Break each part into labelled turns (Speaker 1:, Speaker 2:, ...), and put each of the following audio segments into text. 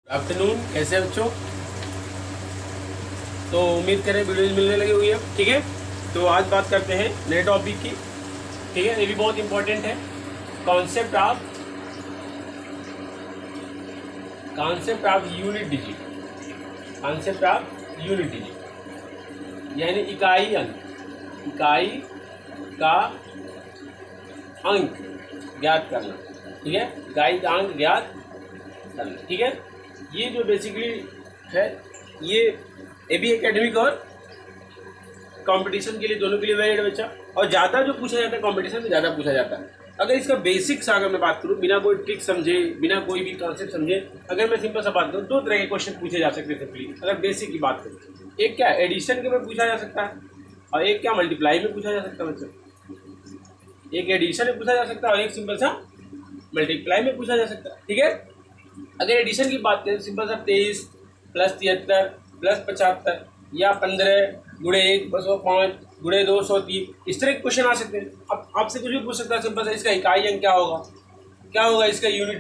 Speaker 1: Afternoon, कैसे हैं बच्चों। तो उम्मीद करें वीडियोज मिलने लगी हुई है। ठीक है, तो आज बात करते हैं नए टॉपिक की। ठीक है, ये भी बहुत इंपॉर्टेंट है। Concept of unit digit. Concept of unit digit यानी इकाई का अंक ज्ञात करना। ठीक है, इकाई का अंक ज्ञात करना। ठीक है, ये जो बेसिकली है ये भी एकेडमिक और कंपटीशन के लिए, दोनों के लिए वैलिड है बच्चा। और ज़्यादा जो पूछा जाता है कंपटीशन में, ज़्यादा पूछा जाता है। अगर इसका बेसिक्स अगर मैं बात करूँ, बिना कोई ट्रिक समझे, बिना कोई भी कॉन्सेप्ट समझे, अगर मैं सिंपल सा बात करूँ, दो तरह के क्वेश्चन पूछे जा सकते हैं सिंपली। अगर बेसिक की बात करूँ, एक क्या एडिशन के में पूछा जा सकता है और एक क्या मल्टीप्लाई में पूछा जा सकता है बच्चा। एक एडिशन में पूछा जा सकता है और एक सिंपल सा मल्टीप्लाई में पूछा जा सकता है। ठीक है, अगर एडिशन की बात करें, सिंपल सा 23 + 73 + 75 या 15 × 1 = 5 × 2 = 103, इस तरह के क्वेश्चन आ सकते हैं। अब आपसे कुछ भी पूछ सकता है सिंपल सा, इसका इकाई अंक क्या होगा इसका यूनिट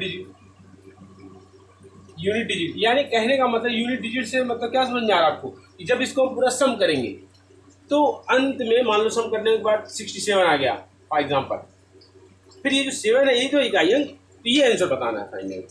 Speaker 1: डिजिट। यानी कहने का मतलब यूनिट डिजिट से मतलब क्या समझ में आ रहा है आपको, कि जब इसको हम पूरा सम करेंगे तो अंत में मान लो सम करने के बाद 67 आ गया फॉर एग्जाम्पल, फिर ये जो 7 है ये जो इकाई अंक, तो ये आंसर बताना है फाइनल।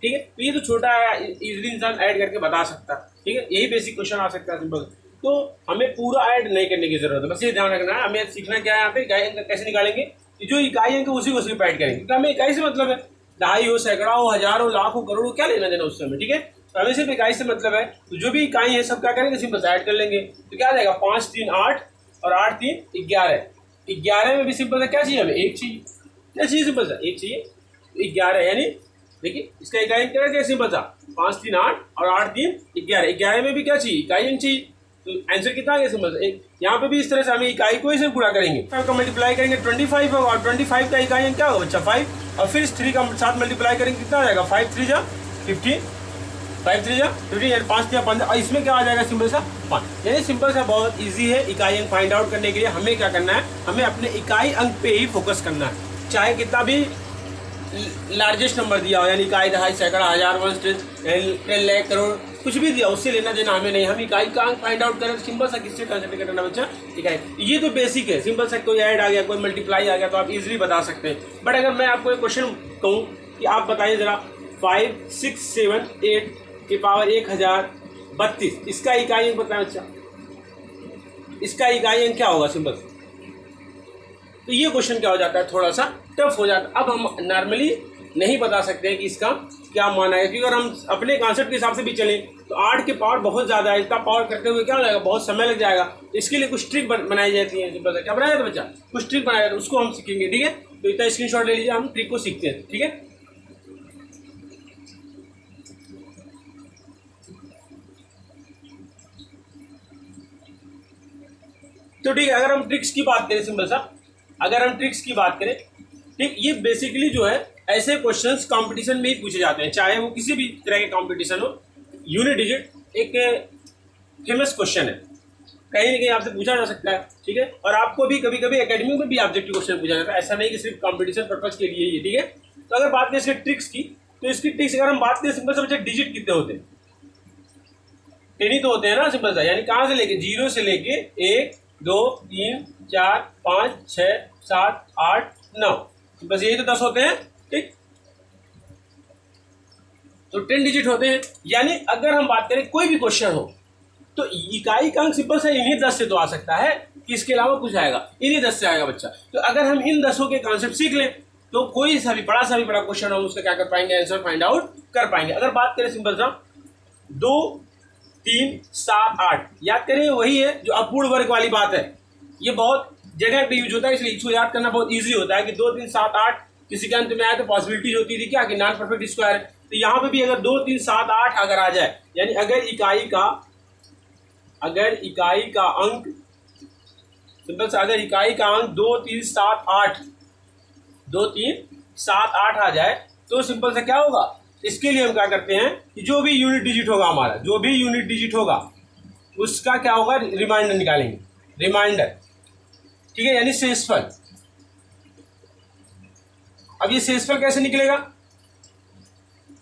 Speaker 1: ठीक है, तो ये तो छोटा है, इजीली इंसान ऐड करके बता सकता है। ठीक है, यही बेसिक क्वेश्चन आ सकता है सिंपल। तो हमें पूरा ऐड नहीं करने की जरूरत है, बस ये ध्यान रखना है। हमें सीखना क्या है यहाँ पे, इकाई अंक कैसे निकालेंगे। जो इकाई अंक उसी को सिर्फ ऐड करेंगे, क्योंकि हमें इकाई से मतलब है। दहाई हो, सैकड़ा हो, हजार हो, लाख हो, करोड़ हो, क्या लेना देना उससे हमें। ठीक है, तो हमें सिर्फ इकाई से मतलब है। तो जो भी इकाई है सब क्या करेंगे, सिंपल ऐड कर लेंगे। तो क्या आ जाएगा, 5 3 8 और 8 3 11। 11 में भी सिंपल क्या चाहिए हमें, एक चाहिए। क्या चाहिए, सिंपल सा एक चाहिए। 11 यानी देखिए इसका इकाई अंक क्या सिंपल सा 5 3 8 और 8 3 11। 11 में भी क्या चाहिए, इकाई अंक चाहिए। तो आंसर कितना आ गया सिंपल सा एक। यहाँ पे भी इस तरह से हमें इकाई को इसे गुणा करेंगे, 5 का मल्टीप्लाई करेंगे 25 होगा, और 25 का इकाई अंक क्या होगा बच्चा 5, और फिर इस 3 का साथ मल्टीप्लाई करेंगे, कितना आ जाएगा 5 3 जा 15, 5 3 जा 15 यानी 5 3 15, और इसमें क्या आ जाएगा सिंपल सा 5। यानी सिंपल सा बहुत ईजी है इकाई अंक फाइंड आउट करने के लिए। हमें क्या करना है, हमें अपने इकाई अंक पे ही फोकस करना है, चाहे कितना भी लार्जेस्ट नंबर दिया हो, यानी इकाई, दहाई, सैकड़ा, हजार, 1 10 लाख, करोड़, कुछ भी दिया, उससे लेना देना हमें नहीं। हम इकाई का अंक फाइंड आउट करें, सिंपल सा किससे कंसिडर करना बच्चा, इकाई। ये तो बेसिक है, सिंपल सा कोई ऐड आ गया, कोई मल्टीप्लाई आ गया तो आप इजीली बता सकते हैं। बट अगर मैं आपको एक क्वेश्चन कहूँ कि आप बताइए जरा 5 6 7 8 की पावर 1032, इसका इकाई अंक बताएं बच्चा, इसका इकाई अंक क्या होगा सिंपल। तो ये क्वेश्चन क्या हो जाता है, थोड़ा सा टफ हो जाता है। अब हम नॉर्मली नहीं बता सकते हैं कि इसका क्या माना है, क्योंकि अगर हम अपने कॉन्सेप्ट के हिसाब से भी चलें तो 8 के पावर बहुत ज़्यादा है, इतना पावर करते हुए क्या हो जाएगा, बहुत समय लग जाएगा। तो इसके लिए कुछ ट्रिक बनाई जाती है। क्या बनाया जाता है बच्चा, कुछ ट्रिक बनाया जाता है, उसको हम सीखेंगे। ठीक है, तो इतना स्क्रीनशॉट ले लीजिए, हम ट्रिक को सीखते हैं। ठीक है, तो ठीक है, अगर हम ट्रिक्स की बात करें सिंपल सा, अगर हम ट्रिक्स की बात करें, ठीक, ये बेसिकली जो है ऐसे क्वेश्चंस कंपटीशन में ही पूछे जाते हैं, चाहे वो किसी भी तरह के कंपटीशन हो। यूनिट डिजिट एक फेमस क्वेश्चन है, कहीं ना कहीं आपसे पूछा जा सकता है। ठीक है, और आपको भी कभी कभी एकेडमी में भी ऑब्जेक्टिव क्वेश्चन पूछा जाता है, ऐसा नहीं कि सिर्फ कंपटीशन पर्पज के लिए ही। ठीक है, तो अगर बात करें इसके ट्रिक्स की, तो इसकी ट्रिक्स अगर हम बात करें सिंपल सा बच्चा, डिजिट कितने होते हैं, 10 ही तो होते हैं ना सिंपल सा। यानी कहाँ से लेके, 0 से लेके 1 2 3 4 5 6 7 8 9, बस यही तो 10 होते हैं। ठीक, तो 10 डिजिट होते हैं। यानी अगर हम बात करें कोई भी क्वेश्चन हो तो इकाई का अंक सिंपल सा इन्हीं 10 से तो आ सकता है, कि इसके अलावा कुछ आएगा, इन्हीं 10 से आएगा बच्चा। तो अगर हम इन 10 के कॉन्सेप्ट सीख लें तो कोई सा भी बड़ा क्वेश्चन हो उसका क्या कर पाएंगे, आंसर फाइंड आउट कर पाएंगे। अगर बात करें सिंपल सा 2 3 7 8, याद करें वही है जो अपूर्ण वर्ग वाली बात है। ये बहुत जगह पे यूज होता है, इसलिए इसको याद करना बहुत इजी होता है कि 2 3 7 8 किसी के अंत में आया तो पॉसिबिलिटीज होती थी क्या, कि नॉन परफेक्ट स्क्वायर है। तो यहाँ पे भी अगर 2 3 7 8 अगर आ जाए, यानी अगर इकाई का अंक सिंपल से, अगर इकाई का अंक 2 3 7 8 2 3 7 8 आ जाए, तो सिंपल से क्या होगा, इसके लिए हम क्या करते हैं कि जो भी यूनिट डिजिट होगा हमारा, जो भी यूनिट डिजिट होगा उसका क्या होगा, रिमाइंडर निकालेंगे, रिमाइंडर। ठीक है, यानी शेषफल। अब ये शेषफल कैसे निकलेगा,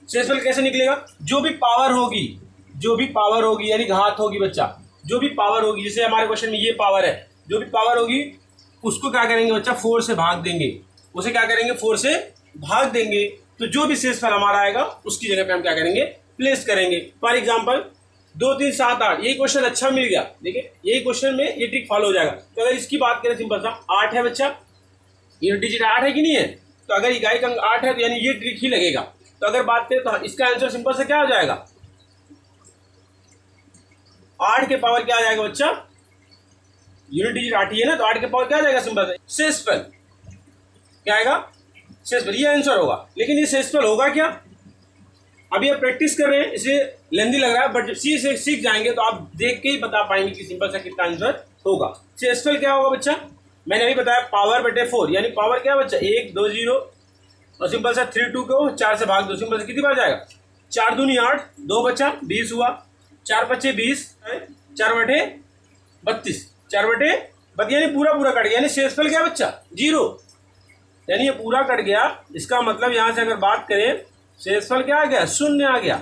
Speaker 1: शेषफल कैसे निकलेगा? जो भी पावर होगी यानी घात होगी बच्चा, जो भी पावर होगी, जैसे हमारे क्वेश्चन में ये पावर है, जो भी पावर होगी उसको क्या करेंगे बच्चा? 4 से भाग देंगे, उसे क्या करेंगे? 4 से भाग देंगे, तो जो भी शेषफल हमारा आएगा उसकी जगह पे हम क्या करेंगे? प्लेस करेंगे। फॉर एग्जाम्पल 2 3 7 8, यही क्वेश्चन अच्छा मिल गया, देखिए यही क्वेश्चन में ये ट्रिक फॉलो हो जाएगा। तो अगर इसकी बात करें सिंपल सा 8 है बच्चा, यूनिट डिजिट 8 है कि नहीं है? तो अगर इकाई का अंक 8 है तो यानी ये ट्रिक ही लगेगा। तो अगर बात करें तो इसका आंसर सिंपल सा क्या हो जाएगा? 8 के पावर क्या आ जाएगा बच्चा? यूनिट डिजिट 8 ही है ना, तो 8 के पावर क्या आ जाएगा? सिंपल सा शेषफल क्या आएगा? शेषफल, ये आंसर होगा। लेकिन ये शेषफल होगा क्या? अभी आप प्रैक्टिस कर रहे हैं इसलिए लेंदी लग रहा है, बट जब सीख जाएंगे तो आप देख के ही बता पाएंगे कि सिंपल सा कितना आंसर होगा। शेषफल क्या होगा बच्चा? मैंने अभी बताया पावर बटे 4, यानी पावर क्या है बच्चा? 1 2 0 और सिंपल सा 3 2 को 4 से भाग दो, सिंपल सा कितनी बार जाएगा? 4 दूनी 8, 2 बच्चा 20 हुआ, 4 बच्चे 20, 4 बटे 32, 4 बटे 32 यानी पूरा कट गया, यानी शेषफल क्या बच्चा? 0, यानी ये पूरा कट गया। इसका मतलब यहाँ से अगर बात करें शेषफल क्या आ गया? 0 आ गया।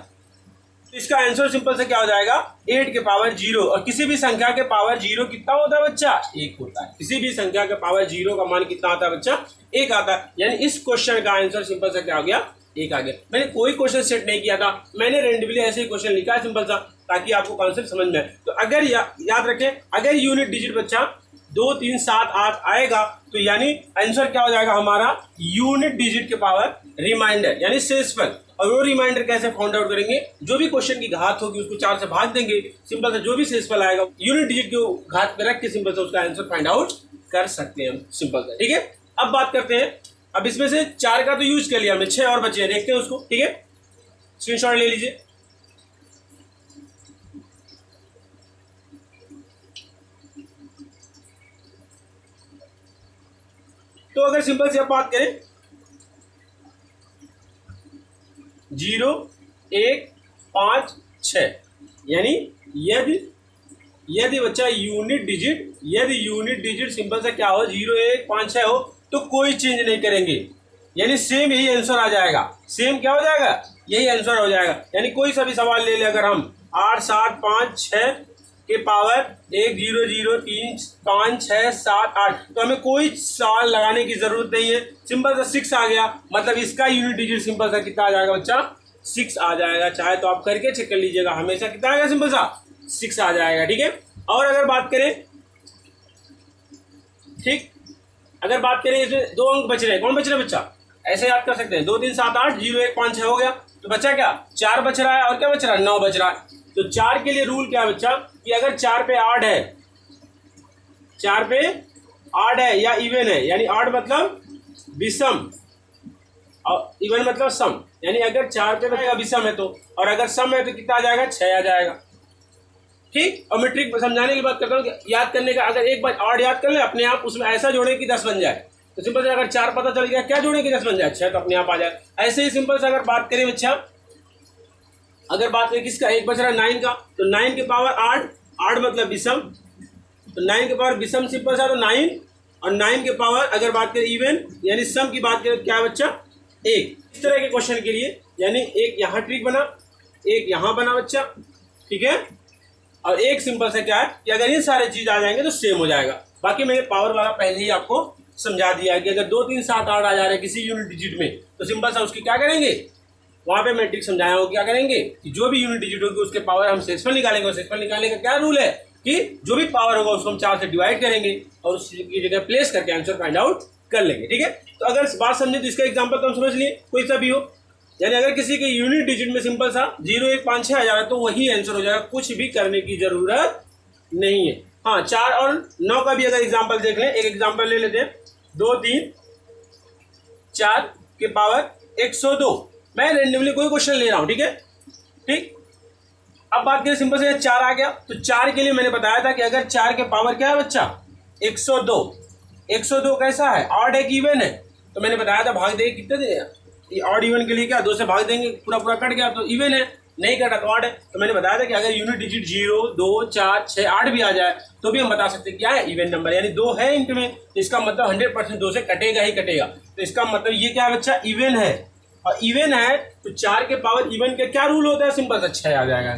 Speaker 1: तो इसका आंसर सिंपल से क्या हो जाएगा? 8 के पावर 0। और किसी भी संख्या के पावर 0 कितना होता है बच्चा? 1 होता है। किसी भी संख्या के पावर 0 का मान कितना आता है बच्चा? 1 आता है। यानी इस क्वेश्चन का आंसर सिंपल से क्या हो गया? 1 आ गया। मैंने कोई क्वेश्चन सेट नहीं किया था, मैंने रेंडमली ऐसे ही क्वेश्चन लिखा है सिंपल सा, ताकि आपको कॉन्सेप्ट समझ में आए। तो अगर याद रखें, अगर यूनिट डिजिट बच्चा 2 3 7 8 आएगा तो यानी आंसर क्या हो जाएगा हमारा? यूनिट डिजिट के पावर रिमाइंडर यानी शेषफल। और वो रिमाइंडर कैसे फाउंड आउट करेंगे? जो भी क्वेश्चन की घात होगी उसको 4 से भाग देंगे, सिंपल से जो भी शेषफल आएगा यूनिट डिजिट को घात पे रख के सिंपल से उसका आंसर फाइंड आउट कर सकते हैं हम, सिंपल से। ठीक है, अब बात करते हैं, अब इसमें से 4 का तो यूज कर लिया हमने, 6 और बचे हैं, देखते हैं उसको। ठीक है, स्क्रीनशॉट ले लीजिए। तो अगर सिंपल से आप बात करें 0 1 5 6, यानी यदि बच्चा यूनिट डिजिट सिंपल से क्या हो? 0 1 5 6 हो तो कोई चेंज नहीं करेंगे, यानी सेम यही आंसर आ जाएगा। सेम क्या हो जाएगा? यही आंसर हो जाएगा। यानी कोई सा भी सवाल ले ले, अगर हम 8 7 5 6 के पावर 1 0 0 3 5 6 7 8, तो हमें कोई सवाल लगाने की जरूरत नहीं है। सिंपल सा 6 आ गया, मतलब इसका यूनिट डिजिट सिंपल सा कितना आ जाएगा बच्चा? 6 आ जाएगा। चाहे तो आप करके चेक कर लीजिएगा, हमेशा कितना आएगा? सिंपल सा 6 आ जाएगा। ठीक है, और अगर बात करें, ठीक, अगर बात करें इसमें 2 अंक बच रहे हैं, कौन बच रहे हैं बच्चा? ऐसे याद कर सकते हैं, 2 3 7 8 0 1 5 6 हो गया, तो बच्चा क्या? 4 बच रहा है, और क्या बच रहा है? 9 बच रहा है। तो 4 के लिए रूल क्या है बच्चा? कि अगर 4 पे 8 है, 4 पे 8 है या इवन है, यानी 8 मतलब विषम और इवन मतलब सम, यानी अगर 4 पे बचेगा विषम है तो, और अगर सम है तो कितना आ जाएगा? 6 आ जाएगा। ठीक, और मैं ट्रिक समझाने की बात करता हूँ, याद करने का। अगर एक बार 8 याद कर ले अपने आप, उसमें ऐसा जोड़े कि 10 बन जाए, तो सिंपल से अगर 4 पता चल गया, क्या जोड़े कि 10 बन जाए? 6, तो अपने आप आ जाए। ऐसे ही सिंपल से अगर बात करें बच्चा, अगर बात करें किसका? एक बच रहा है 9 का, तो 9 के पावर 8, 8 मतलब विषम, तो 9 के पावर विषम सिंपल सा तो 9, और 9 के पावर अगर बात करें इवन यानी सम की बात करें, क्या बच्चा? 1। इस तरह के क्वेश्चन के लिए यानी एक यहाँ ट्रिक बना, एक यहाँ बना बच्चा, ठीक है, और एक सिंपल से क्या है कि अगर ये सारे चीज आ जाएंगे तो सेम हो जाएगा। बाकी मैंने पावर वाला पहले ही आपको समझा दिया है कि अगर 2 3 7 8 आ जा रहे हैं किसी यूनिट डिजिट में, तो सिंपल सा उसकी क्या करेंगे? वहां पे मैं ट्रिक समझाया हूँ, क्या करेंगे कि जो भी यूनिट डिजिट होगी उसके पावर हम शेषफल निकालेंगे, और शेषफल निकालने का क्या रूल है कि जो भी पावर होगा उसको हम 4 से डिवाइड करेंगे और उसकी जगह प्लेस करके आंसर फाइंड आउट कर लेंगे। ठीक है, तो अगर बात समझे तो इसका एग्जाम्पल तो हम समझ लिए, कोई सा भी हो, यानी अगर किसी के यूनिट डिजिट में सिंपल सा 0 1 5 6 आ जा रहा है तो वही आंसर हो जाएगा, कुछ भी करने की जरूरत नहीं है। हाँ, 4 और 9 का भी अगर एग्जाम्पल देख लें, एक एग्जाम्पल ले लेते हैं, 2 3 4 के पावर 102, मैं रेंडमली कोई क्वेश्चन ले रहा हूं। ठीक है, ठीक, अब बात करें सिंपल से 4 आ गया, तो 4 के लिए मैंने बताया था कि अगर 4 के पावर क्या है बच्चा? 102। 102 कैसा है? ऑड है कि इवन है? तो मैंने बताया था भाग देंगे कितने दे, ऑड इवन के लिए क्या 2 से भाग देंगे, पूरा पूरा कट गया तो इवन है, नहीं कटा तो ऑड है। तो मैंने बताया था कि अगर यूनिट डिजिट 0 2 4 6 8 भी आ जाए तो भी हम बता सकते हैं क्या है? इवन नंबर, यानी 2 है इंट में, तो इसका मतलब 100% 2 से कटेगा ही कटेगा। तो इसका मतलब ये क्या है बच्चा? इवन है। और इवन है तो 4 के पावर इवन का क्या रूल होता है, सिंपल सा 6 आ जाएगा।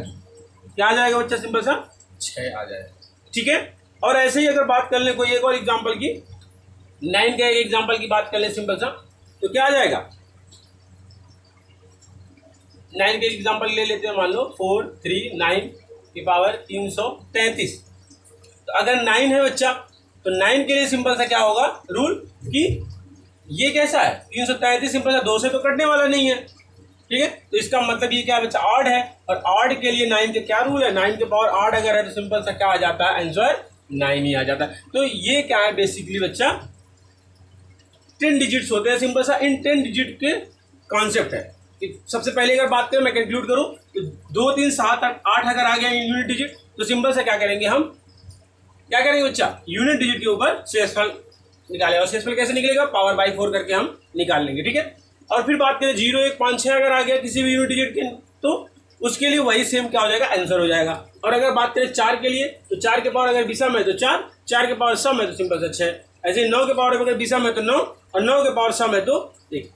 Speaker 1: क्या आ जाएगा बच्चा, सिंपल सा 6 आ जाएगा। ठीक है, और ऐसे ही अगर बात कर ले कोई एक और एग्जाम्पल की, 9 के एक एग्जाम्पल की बात कर ले सिंपल सा, तो क्या आ जाएगा, 9 के एग्जाम्पल ले लेते हैं, मान लो 4 3 9 की पावर 333। तो अगर 9 है बच्चा तो 9 के लिए सिंपल सा क्या होगा रूल कि ये कैसा है 333, सिंपल सा 2 से तो कटने वाला नहीं है। ठीक है, तो इसका मतलब ये क्या है बच्चा, ऑड है, और ऑड के लिए 9 के क्या रूल है, 9 के पावर ऑड अगर है तो सिंपल सा क्या आ जाता है, आंसर 9 ही आ जाता है। तो ये क्या है बेसिकली बच्चा 10 डिजिट्स होते हैं, सिंपल सा इन 10 डिजिट के कॉन्सेप्ट है। सबसे पहले अगर बात करें, मैं कंक्लूड करूं तो 2 3 7 8 अगर आ गया यूनिट डिजिट तो सिंपल से क्या करेंगे, हम क्या करेंगे बच्चा, यूनिट डिजिट के ऊपर शेषफल निकालेगा, और शेषफल कैसे निकलेगा, पावर बाई 4 करके हम निकाल लेंगे। ठीक है, और फिर बात करें 0 1 5 6 अगर आ गया किसी भी यूनिट डिजिट के तो उसके लिए वही सेम क्या हो जाएगा, आंसर हो जाएगा। और अगर बात करें 4 के लिए तो 4 के पावर अगर विषम है तो 4, 4 के पावर सम है तो सिंपल से 6, ऐसे 9 के पावर अगर विषम है तो 9, और 9 के पावर सम है तो 1।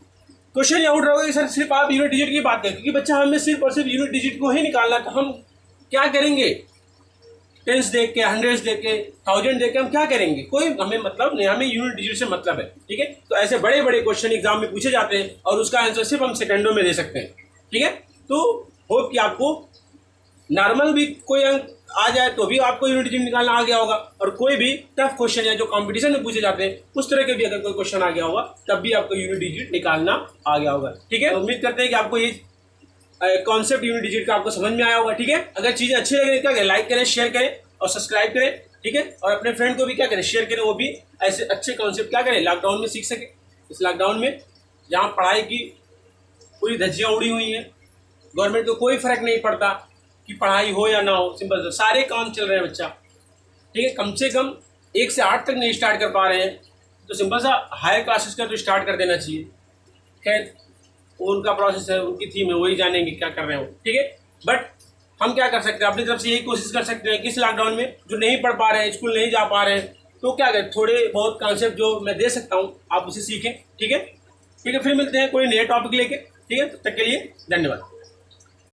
Speaker 1: क्वेश्चन ये आउट रहोगे सर सिर्फ आप यूनिट डिजिट की बात करें, क्योंकि बच्चा हमें सिर्फ और सिर्फ यूनिट डिजिट को ही निकालना, तो हम क्या करेंगे, टेंस देख के, हंड्रेड्स देख के, थाउजेंड देख के हम क्या करेंगे, कोई हमें मतलब नहीं, हमें यूनिट डिजिट से मतलब है। ठीक है, तो ऐसे बड़े बड़े क्वेश्चन एग्जाम में पूछे जाते हैं और उसका आंसर सिर्फ हम सेकंडों में दे सकते हैं। ठीक है, तो होप कि आपको नॉर्मल भी कोई अंक आ जाए तो भी आपको यूनिट डिजिट निकालना आ गया होगा, और कोई भी टफ क्वेश्चन या जो कंपटीशन में पूछे जाते हैं उस तरह के भी अगर कोई क्वेश्चन आ गया होगा तब भी आपको यूनिट डिजिट निकालना आ गया होगा। ठीक है, उम्मीद करते हैं कि आपको ये कॉन्सेप्ट यूनिट डिजिट का आपको समझ में आया होगा। ठीक है, अगर चीज़ें अच्छी लगे क्या करें, लाइक करें, शेयर करें और सब्सक्राइब करें। ठीक है, और अपने फ्रेंड को भी क्या करें, शेयर करें, वो भी ऐसे अच्छे कॉन्सेप्ट क्या करें लॉकडाउन में सीख सके। इस लॉकडाउन में जहाँ पढ़ाई की पूरी धज्जियाँ उड़ी हुई हैं, गवर्नमेंट को कोई फर्क नहीं पड़ता कि पढ़ाई हो या ना हो, सिंपल सारे काम चल रहे हैं बच्चा। ठीक है, कम से कम 1 से 8 तक नहीं स्टार्ट कर पा रहे हैं तो सिंपल सा हायर क्लासेस का तो स्टार्ट कर देना चाहिए। खैर उनका प्रोसेस है, उनकी थीम है, वही जानेंगे क्या कर रहे हो। ठीक है, बट हम क्या कर सकते हैं, अपनी तरफ से यही कोशिश कर सकते हैं कि इस लॉकडाउन में जो नहीं पढ़ पा रहे हैं, स्कूल नहीं जा पा रहे हैं, तो क्या करें, थोड़े बहुत कॉन्सेप्ट जो मैं दे सकता हूँ आप उसे सीखें। ठीक है, फिर मिलते हैं कोई नए टॉपिक लेके। ठीक है, तब तक के लिए धन्यवाद।